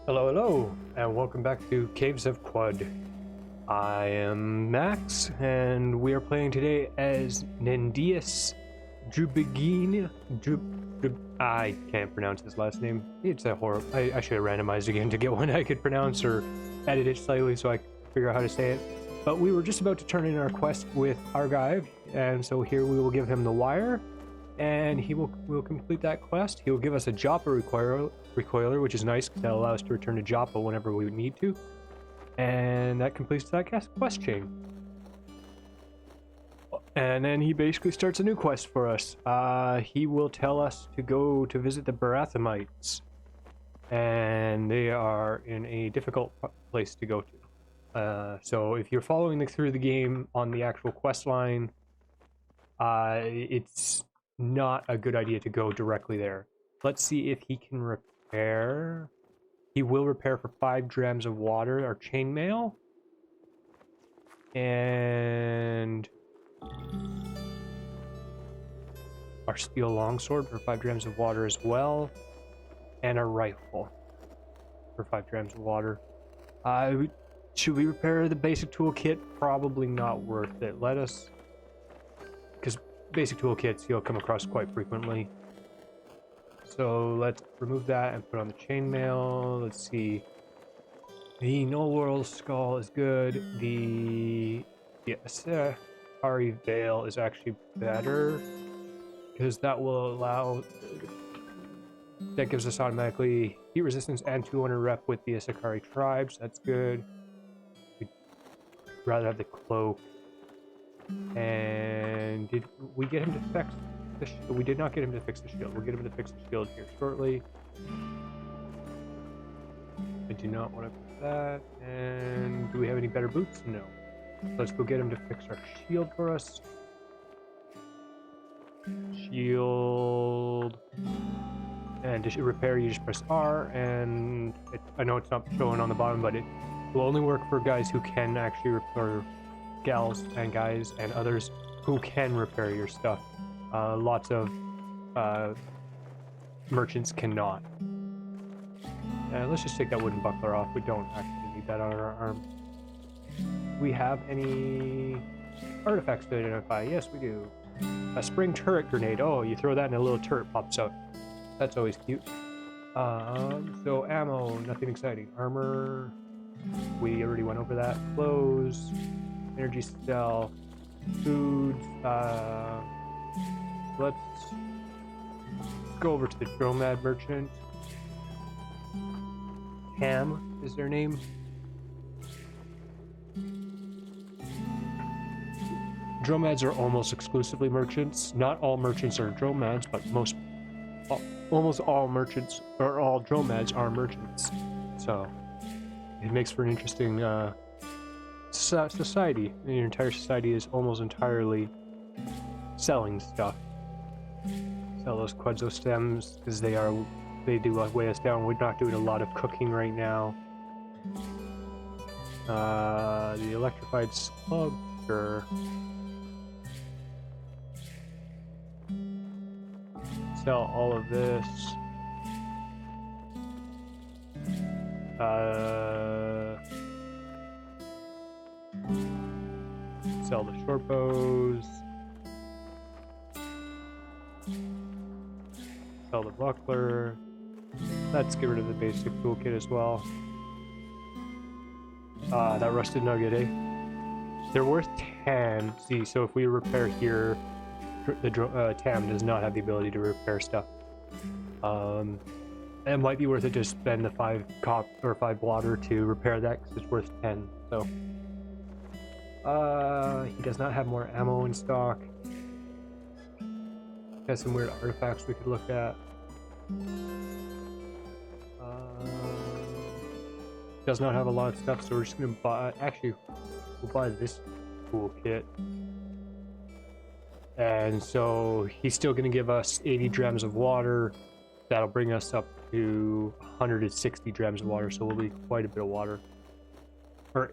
Hello, hello, and welcome back to Caves of Quad. I am Max, and we are playing today as Nendiius Drubigina. I can't pronounce his last name. It's a horrible. I should have randomized again to get one I could pronounce or edit it slightly so I could figure out how to say it. But we were just about to turn in our quest with our guy, and so here we will give him the wire, and he will complete that quest. He will give us a Joppa recoiler, which is nice because that allows us to return to Joppa whenever we need to. And that completes that quest chain. And then he basically starts a new quest for us. He will tell us to go to visit the Barathamites. And they are in a difficult place to go to. So if you're following through the game on the actual quest line, it's not a good idea to go directly there. Let's see if he can repair. He will repair for 5 drams of water our chainmail. And our steel longsword for 5 drams of water as well. And a rifle for 5 drams of water. Should we repair the basic toolkit? Probably not worth it. Because basic toolkits you'll come across quite frequently. So let's remove that and put on the chainmail. Let's see. The Null World Skull is good. The Asari Veil is actually better because that will allow. That gives us automatically heat resistance and 200 rep with the Asakari tribes. That's good. We'd rather have the cloak. And did we get him to fix the shield? We did not get him to fix the shield. We'll get him to fix the shield here shortly. I do not want to put that. And do we have any better boots? No. Let's go get him to fix our shield for us. Shield. And to repair, you just press R. And I know it's not showing on the bottom, but it will only work for guys who can actually repair. Gals and guys and others who can repair your stuff. Lots of merchants cannot. Let's just take that wooden buckler off. We don't actually need that on our arm. We have any artifacts to identify? Yes, we do. A spring turret grenade. Oh, you throw that and a little turret pops out. That's always cute. So ammo, nothing exciting. Armor, we already went over that. Clothes. Energy cell, foods. Let's go over to the Dromad merchant. Ham is their name. Dromads are almost exclusively merchants. Not all merchants are Dromads, but almost all merchants or all Dromads are merchants. So it makes for an interesting society. Your entire society is almost entirely selling stuff. Sell those Quetzal stems because they do weigh us down. We're not doing a lot of cooking right now. The electrified slugger. Sell all of this. Sell the short bows. Sell the buckler. Let's get rid of the basic toolkit as well. That rusted nugget, eh? They're worth 10. See, so if we repair here, the Tam does not have the ability to repair stuff. It might be worth it to spend the 5 cop or 5 water to repair that because it's worth 10. So. He does not have more ammo in stock. Has some weird artifacts we could look at. Does not have a lot of stuff, so we're just gonna buy. Actually, we'll buy this toolkit. And so he's still gonna give us 80 drams of water. That'll bring us up to 160 drams of water, so we'll be quite a bit of water. Or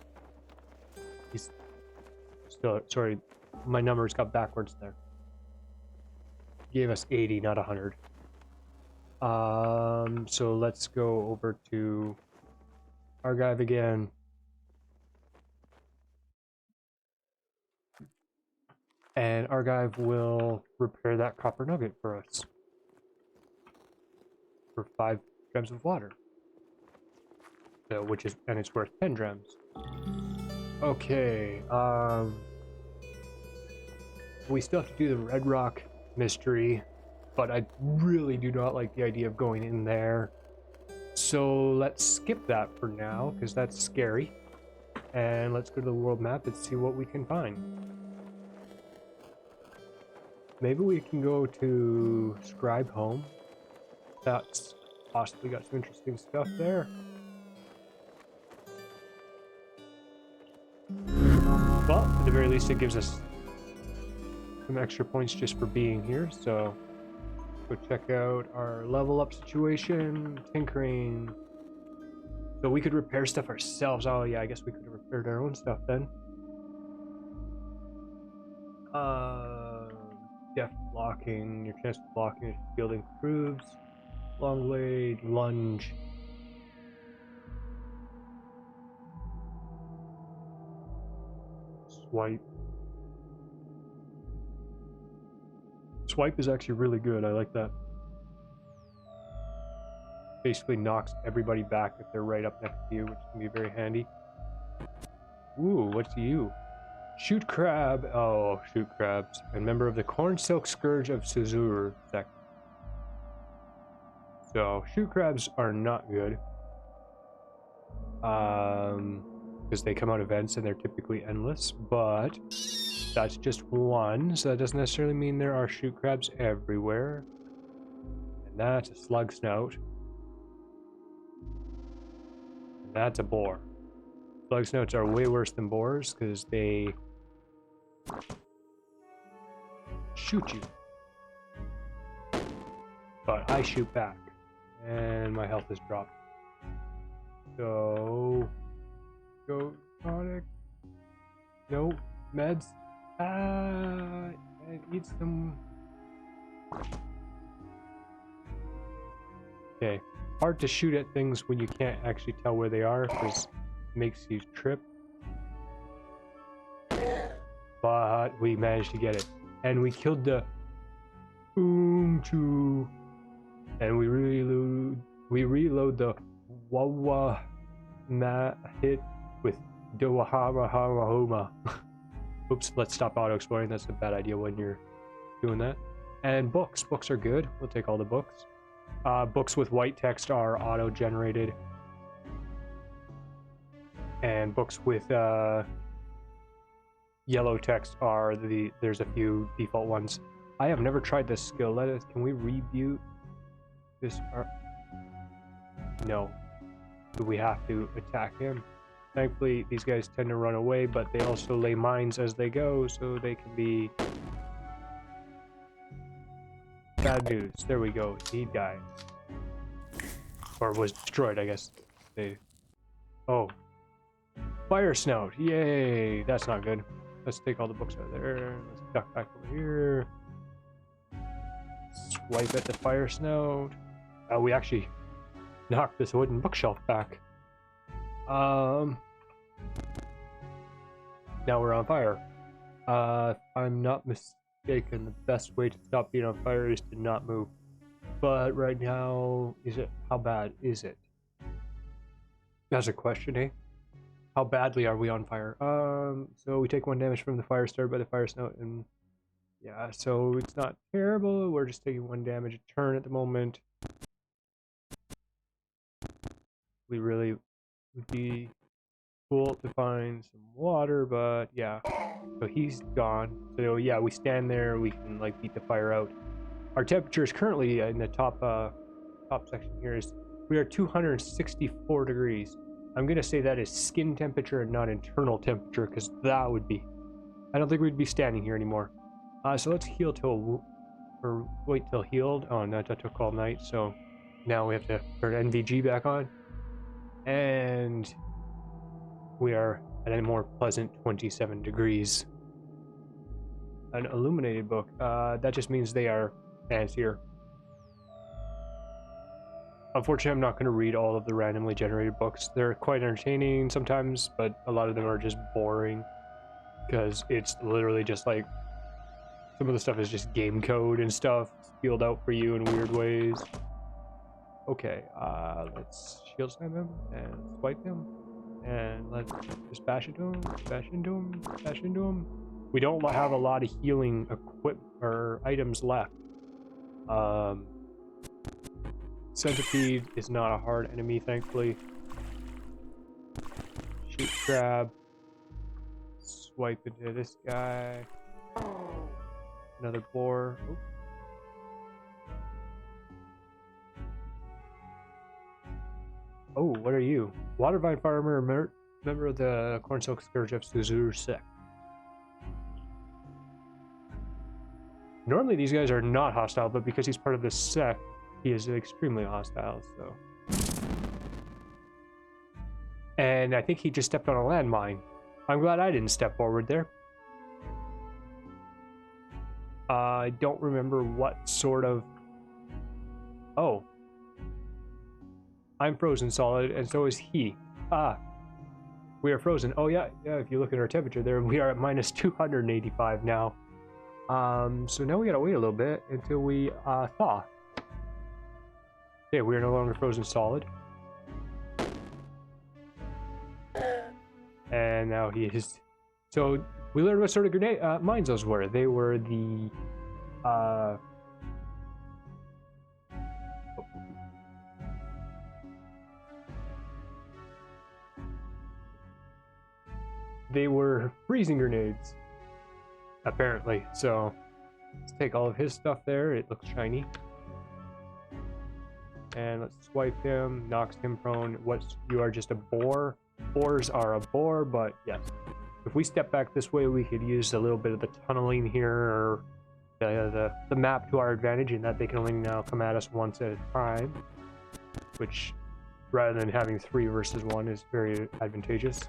he's. Sorry, my numbers got backwards there. Gave us 80, not 100. So let's go over to Archive again. And Archive will repair that copper nugget for us. For 5 drams of water. So, and it's worth 10 drams. Okay, we still have to do the Red Rock mystery, but I really do not like the idea of going in there. So let's skip that for now, because that's scary. And let's go to the world map and see what we can find. Maybe we can go to Scribe Home. That's possibly got some interesting stuff there. Well, at the very least it gives us some extra points just for being here, so go check out our level up situation, tinkering. So we could repair stuff ourselves. Oh yeah, I guess we could have repaired our own stuff then. Deft blocking, your chance of blocking your shield improves. Long blade, lunge. Swipe. Swipe is actually really good, I like that. Basically knocks everybody back if they're right up next to you, which can be very handy. Ooh, what's you? Shoot crab. Oh, shoot crabs. And member of the Corn Silk Scourge of Suzur sect. So, shoot crabs are not good. Because they come out of vents and they're typically endless, but that's just one, so that doesn't necessarily mean there are shoot crabs everywhere. And that's a slug snout. And that's a boar. Slug snouts are way worse than boars because they shoot you. But I shoot back. And my health has dropped. So go tonic. Nope. Meds. I need some. Okay. Hard to shoot at things when you can't actually tell where they are because it makes you trip. But we managed to get it. And we killed the Oomchu. And we reload the Wawa Na hit with Dowahamahama. Oops, let's stop auto exploring. That's a bad idea when you're doing that. And books. Books are good. We'll take all the books. Books with white text are auto generated. And books with yellow text are there's a few default ones. I have never tried this skill. Can we reboot this? No. Do we have to attack him? Thankfully, these guys tend to run away, but they also lay mines as they go, so they can be bad news. There we go. He died. Or was destroyed, I guess. Oh. Fire snout. Yay. That's not good. Let's take all the books out of there. Let's duck back over here. Swipe at the fire snout. We actually knocked this wooden bookshelf back. Now we're on fire. If I'm not mistaken, the best way to stop being on fire is to not move. But right now, how bad is it? That's a question, eh? How badly are we on fire? So we take 1 damage from the fire started by the fire snout, and yeah, so it's not terrible. We're just taking 1 damage a turn at the moment. We really would be cool to find some water, but yeah. So he's gone. So yeah, we stand there. We can like beat the fire out. Our temperature is currently in the top section here. We are 264 degrees. I'm gonna say that is skin temperature and not internal temperature, because that would be. I don't think we'd be standing here anymore. So let's heal or wait till healed. Oh no, that took all night. So now we have to turn NVG back on. And we are at a more pleasant 27 degrees. An illuminated book. That just means they are fancier. Unfortunately, I'm not going to read all of the randomly generated books. They're quite entertaining sometimes, but a lot of them are just boring because it's literally just like some of the stuff is just game code and stuff spelled out for you in weird ways. Okay, let's shield slam him and swipe him, and let's just bash into him, bash into him, bash into him. We don't have a lot of healing or items left. Centipede is not a hard enemy, thankfully. Shoot crab. Swipe into this guy. Another boar. Oops. Oh, what are you? Watervine farmer, member of the Cornsilk Scourge of Suzur sect. Normally these guys are not hostile, but because he's part of this sect, he is extremely hostile, so. And I think he just stepped on a landmine. I'm glad I didn't step forward there. I don't remember what sort of... Oh. I'm frozen solid, and so is he. Ah. We are frozen. Oh yeah, if you look at our temperature there, we are at minus 285 now. So now we gotta wait a little bit until we thaw. Okay, we are no longer frozen solid. And now he is... So, we learned what sort of grenade mines those were. They were the... They were freezing grenades. Apparently. So, let's take all of his stuff there. It looks shiny. And let's swipe him, knocks him prone. You are just a boar. Boars are a boar, but yes. If we step back this way, we could use a little bit of the tunneling here, or the map to our advantage, in that they can only now come at us once at a time, which, rather than having 3 versus 1, is very advantageous.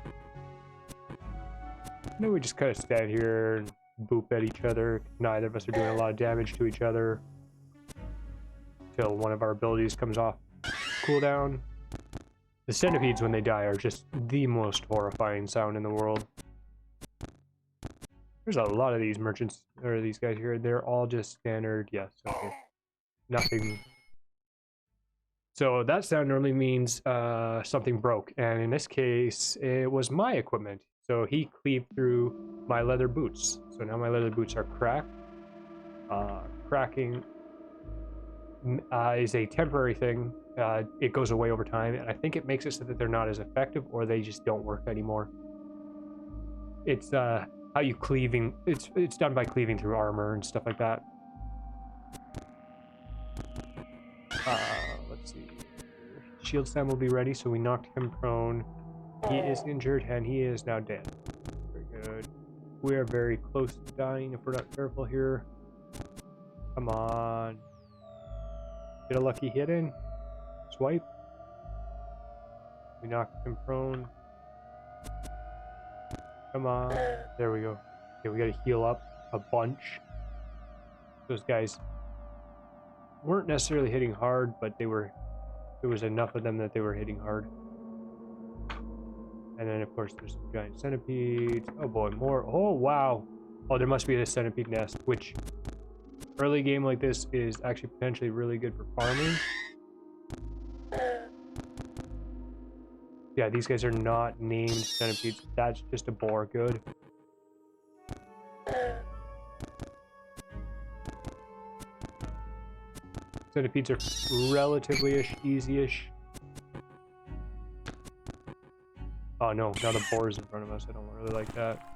And then we just kind of stand here and boop at each other. Neither of us are doing a lot of damage to each other. Till one of our abilities comes off cooldown. The centipedes, when they die, are just the most horrifying sound in the world. There's a lot of these merchants, or these guys here. They're all just standard. Yes, okay. Nothing. So that sound normally means something broke, and in this case, it was my equipment. So he cleaved through my leather boots. So now my leather boots are cracked. Cracking is a temporary thing. It goes away over time, and I think it makes it so that they're not as effective, or they just don't work anymore. It's how you cleaving. It's done by cleaving through armor and stuff like that. Let's see. Shield slam will be ready, so we knocked him prone. He is injured, and he is now dead. Very good. We are very close to dying if we're not careful here. Come on. Get a lucky hit in. Swipe. We knocked him prone. Come on. There we go. Okay, we gotta heal up a bunch. Those guys weren't necessarily hitting hard, but there was enough of them that they were hitting hard. And then, of course, there's some giant centipedes. Oh boy, more. Oh, wow. Oh, there must be a centipede nest, which early game like this is actually potentially really good for farming. Yeah, these guys are not named centipedes. That's just a boar. Good. Centipedes are relatively easy-ish. Oh no, now the boar is in front of us. I don't really like that.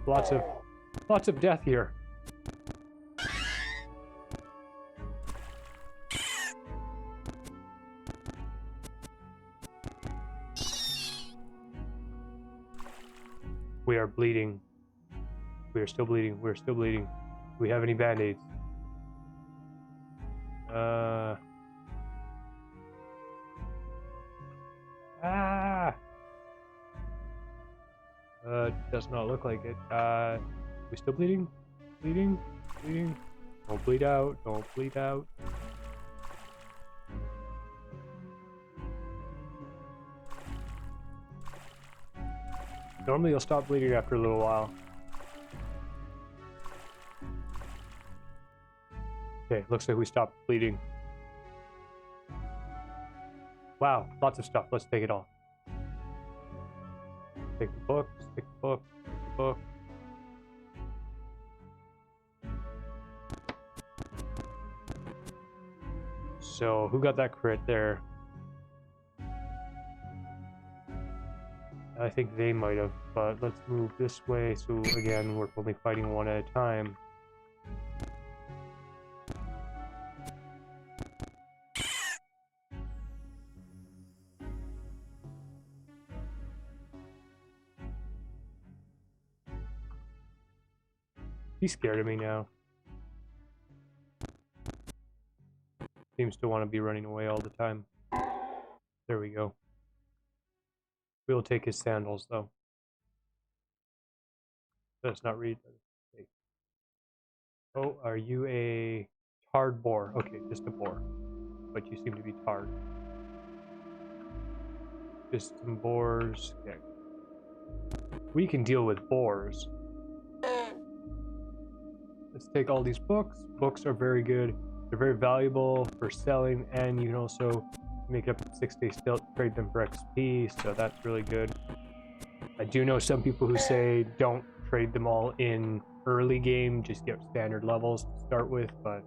Lots of death here. We are bleeding. We are still bleeding. We're still bleeding. Do we have any band-aids? Does not look like it. We still bleeding? Bleeding? Bleeding? Don't bleed out. Don't bleed out. Normally you'll stop bleeding after a little while. Okay, looks like we stopped bleeding. Wow, lots of stuff. Let's take it all. Take the book, take the book, take the book. So, who got that crit there? I think they might have, but let's move this way. So, again, we're only fighting one at a time. He's scared of me now. Seems to want to be running away all the time. There we go. We'll take his sandals, though. Let's not read. Oh, are you a tarred boar? Okay, just a boar. But you seem to be tarred. Just some boars. Okay. We can deal with boars. Let's take all these books. Books are very good. They're very valuable for selling, and you can also make it up to 6 days still trade them for XP, so that's really good. I do know some people who say don't trade them all in early game, just get standard levels to start with, but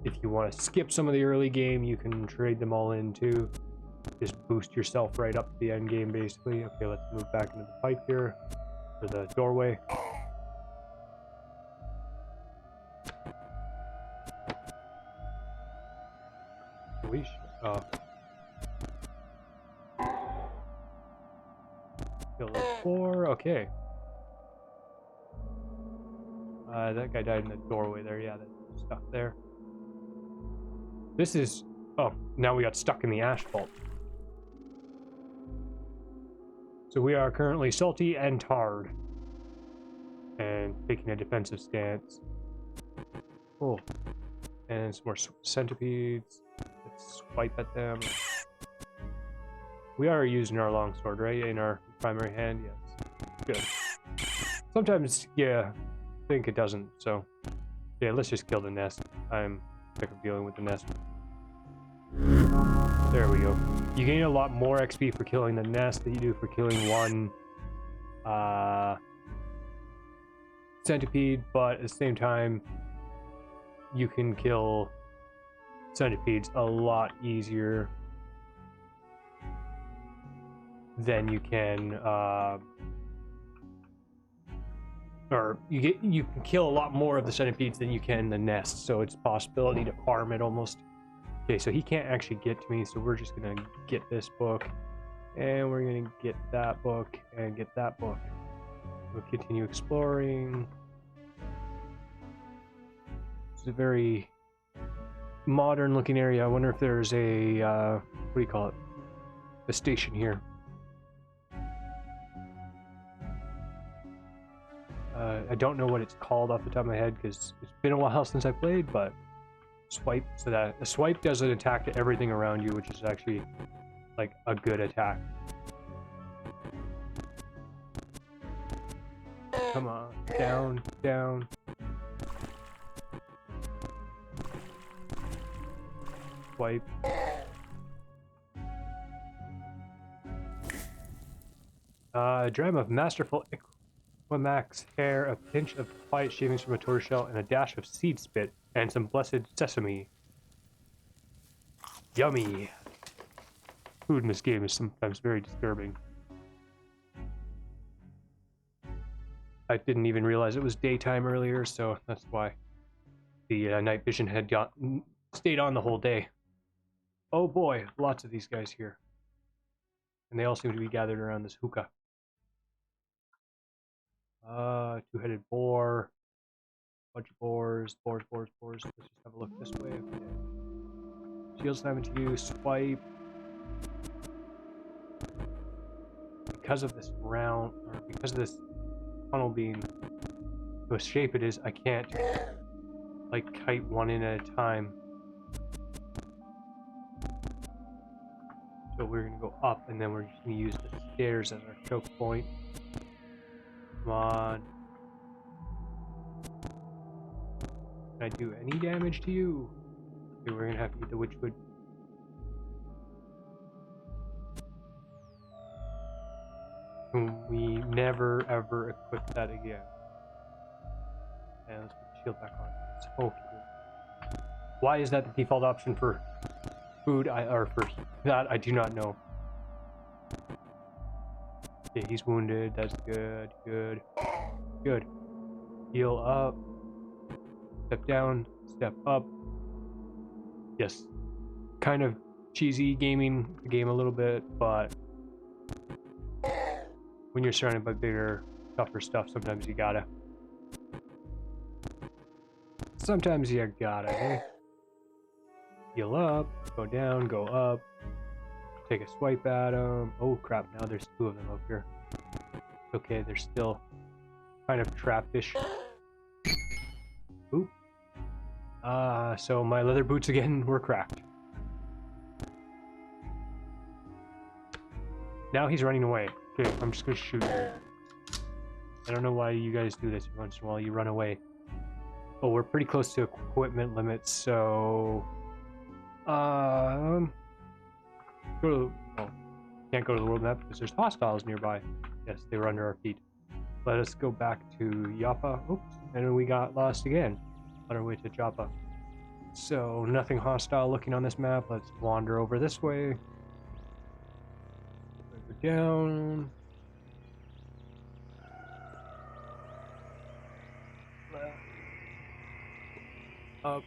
if you want to skip some of the early game, you can trade them all in too. Just boost yourself right up to the end game, basically. Okay, let's move back into the pipe here, or the doorway. Oh. Kill the 4, okay. That guy died in the doorway there, yeah, that's stuck there. This is... oh, now we got stuck in the asphalt. So we are currently salty and tarred. And taking a defensive stance. Cool. And some more centipedes. Let's swipe at them. We are using our longsword, right? In our primary hand, yes. Good. Sometimes, yeah, I think it doesn't, so... yeah, let's just kill the nest. I'm sick of dealing with the nest. There we go. You gain a lot more XP for killing the nest than you do for killing one centipede, but at the same time, you can kill centipedes a lot easier than you can, or you can kill a lot more of the centipedes than you can the nest, so it's a possibility to farm it almost. Okay, so he can't actually get to me, so we're just gonna get this book, and we're gonna get that book, and get that book. We'll continue exploring. It's a very modern looking area. I wonder if there's a, what do you call it? A station here. I don't know what it's called off the top of my head because it's been a while since I played, but swipe, so that a swipe does an attack to everything around you, which is actually like a good attack. Come on, down, down. Swipe. A dram of masterful Max hair, a pinch of quiet shavings from a tortoiseshell, and a dash of seed spit, and some blessed sesame. Yummy! Food in this game is sometimes very disturbing. I didn't even realize it was daytime earlier, so that's why the night vision had stayed on the whole day. Oh boy, lots of these guys here. And they all seem to be gathered around this hookah. Two-headed boar. Bunch of boars. Boars. Let's just have a look this way. Okay. Shield slamming to you. Swipe. because of this round, or because of this funnel being the shape it is, I can't like kite one in at a time. So we're gonna go up, and then we're just gonna use the stairs as our choke point. Come on. Can I do any damage to you? Okay, we're gonna have to eat the witchwood. We never ever equip that again. And let's put the shield back on. It's okay. Why is that the default option for food? Or for that, I do not know. Okay, he's wounded. That's good. Good. Good. Heal up. Step down. Step up. Yes. Kind of cheesy gaming the game a little bit, but when you're surrounded by bigger, tougher stuff, sometimes you gotta. Sometimes you gotta, eh? Heal up, go down, go up, take a swipe at them. Oh crap, now there's two of them up here. Okay, they're still kind of trappish. Oop. So my leather boots again were cracked. Now he's running away. Okay, I'm just gonna shoot you. I don't know why you guys do this once in a while, you run away. Oh, we're pretty close to equipment limits, so... Go to... Oh, can't go to the world map because there's hostiles nearby. Yes, they were under our feet. Let us go back to Joppa. Oops, and we got lost again on our way to Joppa. So, nothing hostile looking on this map. Let's wander over this way. Go down. Up.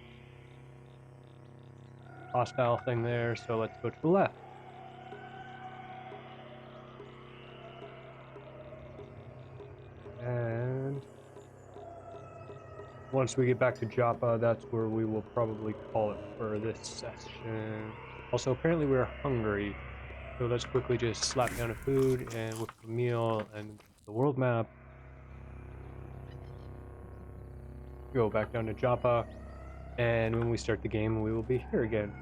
Hostile thing there, so let's go to the left. And once we get back to Joppa, that's where we will probably call it for this session. Also, apparently we're hungry, so let's quickly just slap down a food and whip a meal and the world map. Go back down to Joppa, and when we start the game, we will be here again.